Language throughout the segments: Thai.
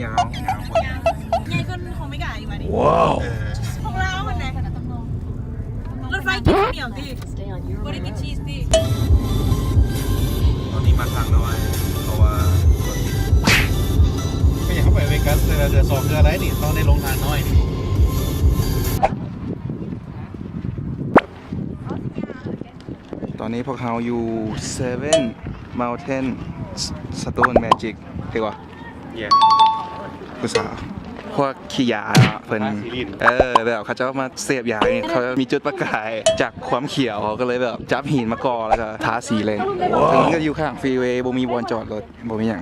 าวคน ใหญ่คนของไม่กล้าอีกว่าดิ ว้าว ของเราคนไหนรถไฟกินข้าวเหนียวดิบริกินชีสดิ ตอนนี้มาทางน้อยเพราะว่าไม่อยากเข้าไปเวกัสเลยเราจะสอบเรืออะไรนี่ต้องได้ลงทางน้อยนี่ตอนนี้พวกเราอยู่ Seven Mountain Stone Magic เรียกว่าภาษาพวกขี้ยาเพิ่นแบบเขาจะมาเสพยาเนี่ยเขามีจุดประกายจากความเขียวเขาก็เลยแบบจับหินมาก่อแล้วก็ทาสีเลยถึงก็อยู่ข้างฟรีเวย์บ่มีบอลจอดรถบ่มีอย่าง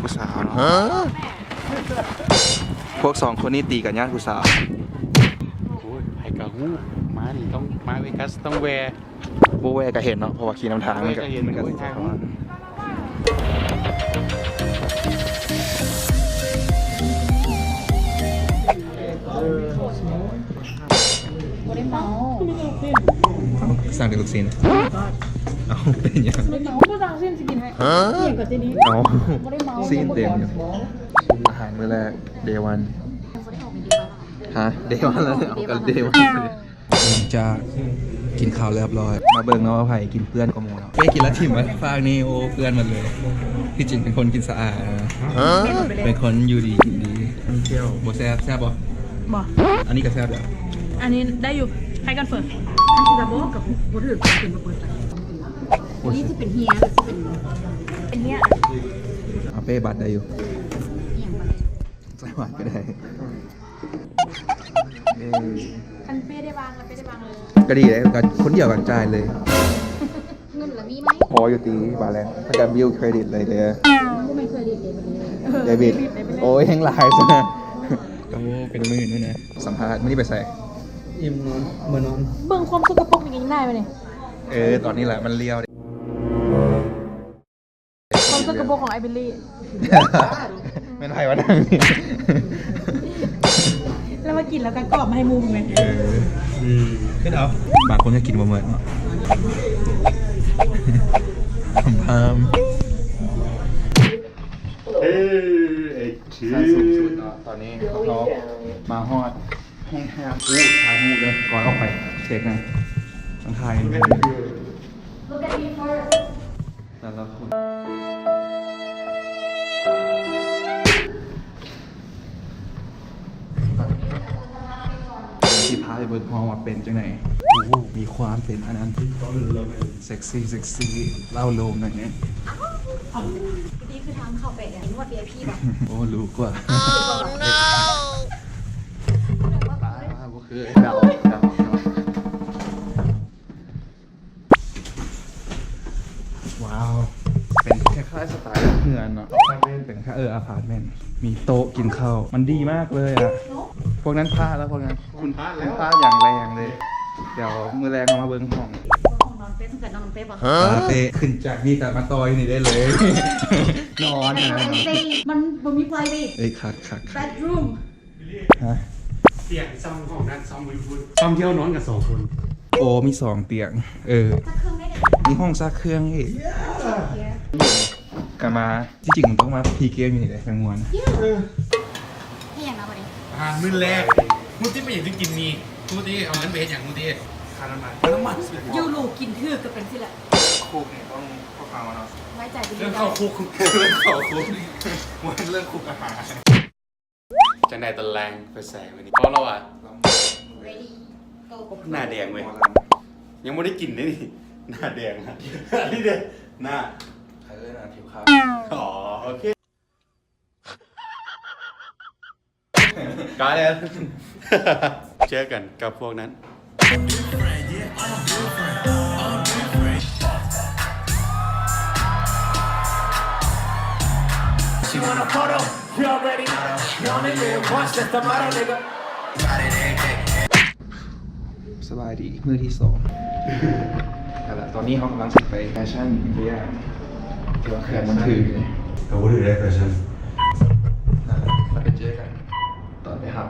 ผู้สาวเนาะพวกสองคนนี้ตีกันย่านผู้สาวโอ้ยไผ่กะฮู้มานี่ต้องมาเวกัสต้องแวร์ โบแวก็เห็นเนาะเพราะว่าขี่น้ำทางมันก็เห็นมันก็ทางสั่งเป็นลูกชิ้นเอาเป็นยังผู้สั่งสิ้นสิกินให้เกี่ยงกับเจนี้เอาซีนเต็มอยู่อาหารมื้อแรกเดวันฮะเดวันแล้วเอากันเดวันจะกินข้าวเรียบร้อยมาเบิ่งเนาะว่าไผ่กินเพื่อนก็โมเนาะเป้กินแล้วถิ่มไว้ฟากนี่โอ้เพื่อนมันเลยที่จริงเป็นคนกินสะอาดเป็นคนอยู่ดีกินดีเที่ยวโบแซ่บบ่อันนี้ก็แซ่บเด้ออันนี้ได้อยู่ให้กันเฟิร์อันที่จะบอกกับบุตรเป็นเปิดนี่จะเป็นเฮียหรือจะเป็นเฮียเอาเป้บัตรได้อยู่ใส่บัตรก็ได้คันเป้ได้บางแล้วเป้ได้บางเลยก็ดีเลยกันคนเดียวกันจ่ายเลยเงินหรือมีไหมพออยู่ตีบาแลนซ์ประกันบิลเครดิตเลยเด้อไม่เคยดิเดบิตโอ้ยแห้งลายซะนะโอ้เป็นมือด้วยนะสัมภาษณ์ไม่ได้ไปใส่อิ่มนอนเมื่อนอนเบิ่งความสกปรกอย่างนี้ได้ไหมเนี่ยตอนนี้แหละมันเลี้ยวความสกปรกของไอเบลลี่ไม่ไผ่วะนั่งแล้วมากินแล้วกันกรอบมาให้มูมึงเลยขึ้นเอาบางคนก็กินบะเหมือนพามขั้นสูงสุดเนาะตอนนี้เขามาฮอดแห้งแห้งถ่ายมูเลยก่อนออกไปเช็คนะต้องถ่ายแต่ละคนที่พาไปเบิร์ดพอมาเป็นจังไหนมีความเป็นอันนั้นเซ็กซี่เล่าโลมหน่อยเนี่ยนี่คือทางเข้าไปเนี่ยนวด VIP ป่ะโอ้รู้กว่าก็คือเดาว้าวเป็นคล้ายๆสไตล์เฮือนเนาะเป็นแค่อพาร์ตเมนต์มีโต๊ะกินข้าวมันดีมากเลยอ่ะพวกนั้นพลาดแล้วพวกนั้นคุณพลาดอย่างแรงเลยเดี๋ยวมือแรงเอามาเบิ้งห้องนอนเป๊ะตั้งแต่นอนเป๊ะป่ะเป๊ะขึ้นจากนี่แต่มาต่อยนี่ได้เลยนอนนะมันมีไฟดิคัด bedroom ฮะเตียงซ้ำของนั้นซ้ำบริบูรณ์ซ้ำเที่ยวนอนกับ2 คนโอ้มี2เตียงซักเครื่องได้มีห้องซักเครื่องอีกกันมาที่จริงมันต้องมาพีเกมอยู่นี่เลยแมงมวนที่อย่างนั้นวันนี้อาหารมื้อแรกมูตี้ไปอย่างที่กินมีมูตี้เอางั้นไปเห็นอย่างมูตี้คาน้ำมันยูรูกินทื่อก็เป็นที่แหละคุกเนี่ยต้องข้อความเนาะไว้ใจดีเรื่องเข้าคุกมันเรื่องคุกอาหารจะได้ตะแรงไปแสงวันนี้เพราะเราอ่ะหน้าแดงเว้ยยังไม่ได้กินเลยนี่หน้าแดงนะนี่เด็ดหน้าผิวขาวอ๋อโอเคกายเลยเจอกันกับพวกนั้นสบายดีมือที่2แต่ตอนนี้เขากำลังไปแฟชั่นเรียที่ว่าแขกมันถือเขาพูดถึงได้แฟชั่นเราไปเจอกันตอนไปหับ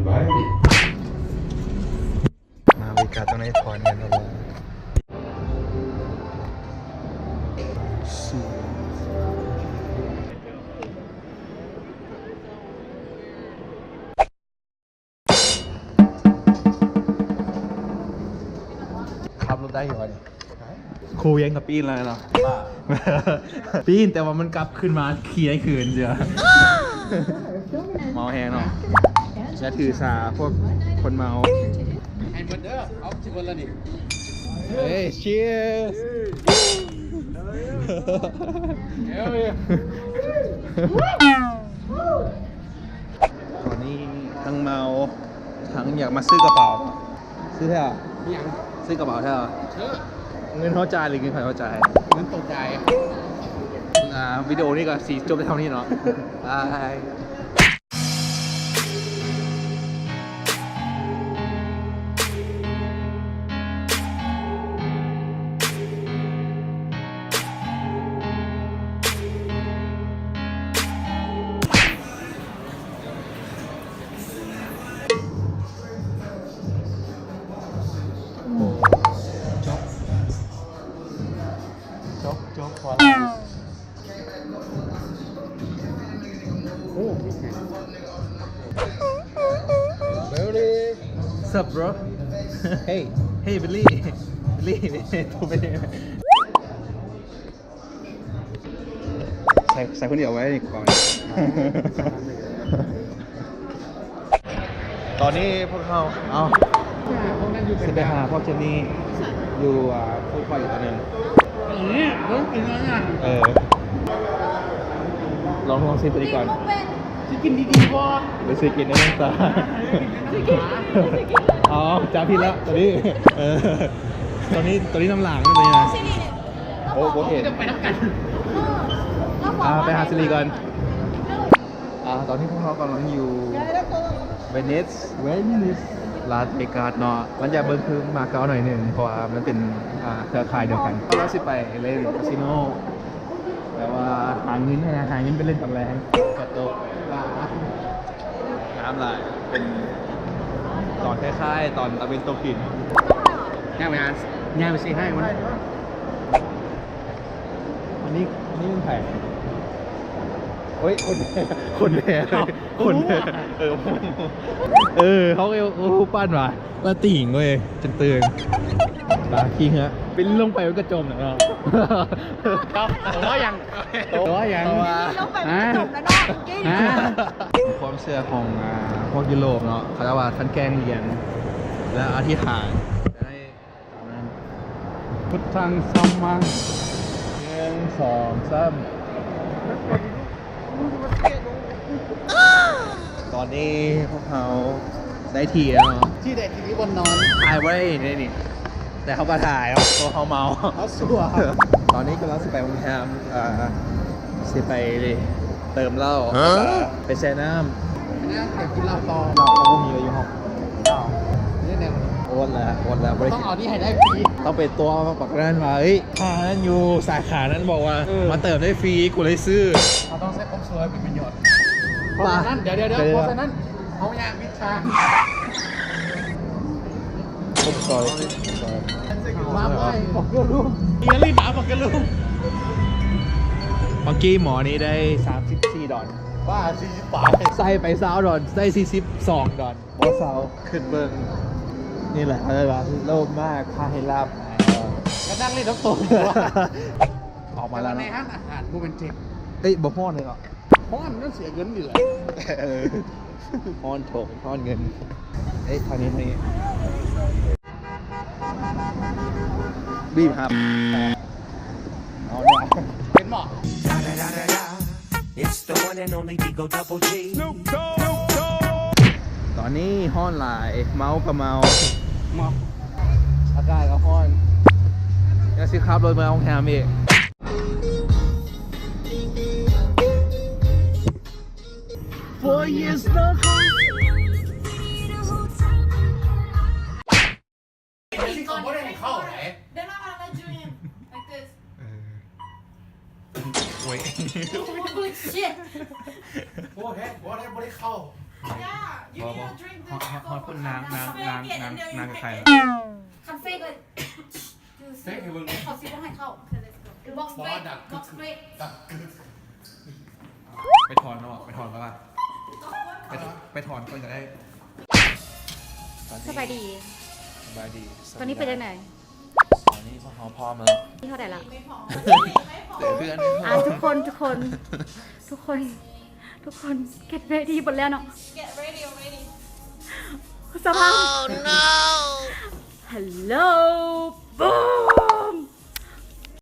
บายมาบริการตรงนี้ถอนเงินเราเลย ขับรถได้อยู่วะเนี่ยครูยังกับปีนอะไรเนาะ ปีนแต่ว่ามันกลับขึ้นมาขี่ได้คืนเดียวเมาแหงเนาะและถือสาพวกคนเมาไอ้เบิร์ดเด้อเอาชิบเบิร์ดแล้วนี่เฮ้ย cheers ตอนนี้ทั้งเมาทั้งอยากมาซื้อกระเป๋าซื้อเท่าซื้อกระเป๋าเท่าเงินเข้าใจหรือเงินใครเข้าใจเงินตกใจวิดีโอนี้ก็สีจบได้เท่านี้เนาะบายจบพอแล้วโอ้เบลลี่ Sup bro Hey Hey Billy Billy ตัวไปเลยใส่คนเดียวไว้ดีกว่าตอนนี้พวกเขาจะไปหาพ่อเจนนี่อยู่ฟูดคอร์ทอีกตัวหนึ่งลองซื้อไปดีก่อนจะกินดีๆป่ะไปซื้อกินได้ไหมตาอ๋อจ้าพี่แล้วตอนนี้น้ำหลังนี่เลยนะโอ้โหเห็นไปนักกันไปหาซิลีก่อนตอนนี้พวกเขากำลังอยู่เวนิสลาสเวกัสเนาะมันจะเบิ้งคือมาเก๊าหน่อยหนึ่งเพราะว่ามันเป็นเครือข่ายเดียวกันเราสิไปเล่นคาสิโนแต่ว่าหาเงินไปเล่นกับแรงกระโตกน้ำลายเป็นตอนคล้ายๆตอนตะเวนโตกินง่ายไปสิให้มันอันนี้เป็นไผ่เฮ้ยคนแพ้เขาปั้นว่ะแล้วติ่งเว้ยจนตื่นตาขี้ฮะเป็นลงไปมันก็จมเนาะตัวยังลงไปมันจมแล้วเนาะความเชื่อของพวกยุโรปเนาะเขาจะว่าท่านแกล้งเรียนและอธิษฐานได้พุทธังสัมมัง1 2 3ตอนนี้พวกเขาได้ทีแล้วที่เด็กที่บนนอนถ่ายไว้ได้นี่แต่เขาก็ถ่ายตัวเขาเมาเขาสัวตอนนี้ก็เราสิไปโรงแรมสิไปเติมเหล้าไปแช่น้ำอยากกินเหล้าต่อเราก็มีอะไรอยู่ห้องนี่เนี่ยโอนแล้วต้องเอาที่ให้ได้ฟรีต้องไปตัวปักนั้นมาทางนั้นอยู่สาขานั้นบอกว่ามาเติมได้ฟรีกูเลยซื้อเราต้องใช้ความสวยเป็นประโยชน์เพราะฉะนั้นเดี๋ยวเพราะฉะนั้นเอาอย่างวิชาผมซอยมาไปบอกกระลุงเอียรี่หมาบอกกระลุงเมื่อกี้หมอนี้ได้34 ดอลบ้า40 บาทใส่ไป20 ดอลได้42 ดอลบอสเซาขึ้นเบิ้งนี่แหละอะไรวะโลภมากพาให้รับก็นั่งเล่นน้ำตกออกมาแล้วในห้างอาหารโมเมนติกบอกห้อนเลยเหรอห้อนนั่นเสียเงินอยู่เลยห้อนถกห้อนเงินทางนี้บีบครับเอาละเป็นหมอตอนนี้ห้อนหลายเมากับเมาอากาศก็ห้อนยังสิครับรถมาเอาแฮมอีก4 years no call โอ้ย shit โอ้ได้เข้าพอคุณนางกับใครคันเฟกเลยเฟกให้มึงเขาซิว่าให้เข้า บอกสเตรทบอกสเตรท ไปถอนเนาะไปถอนแล้วป่ะไปถอนก็จะได้ สบายดี สบายดี ตอนนี้เป็นยังไง ตอนนี้พร้อมแล้ว ที่เท่าไหร่ละ แต่เพื่อนไม่พอ ทุกคนเก็ตเรดี้หมดแล้วเนาะ Get ready already. สภาพ Hello boom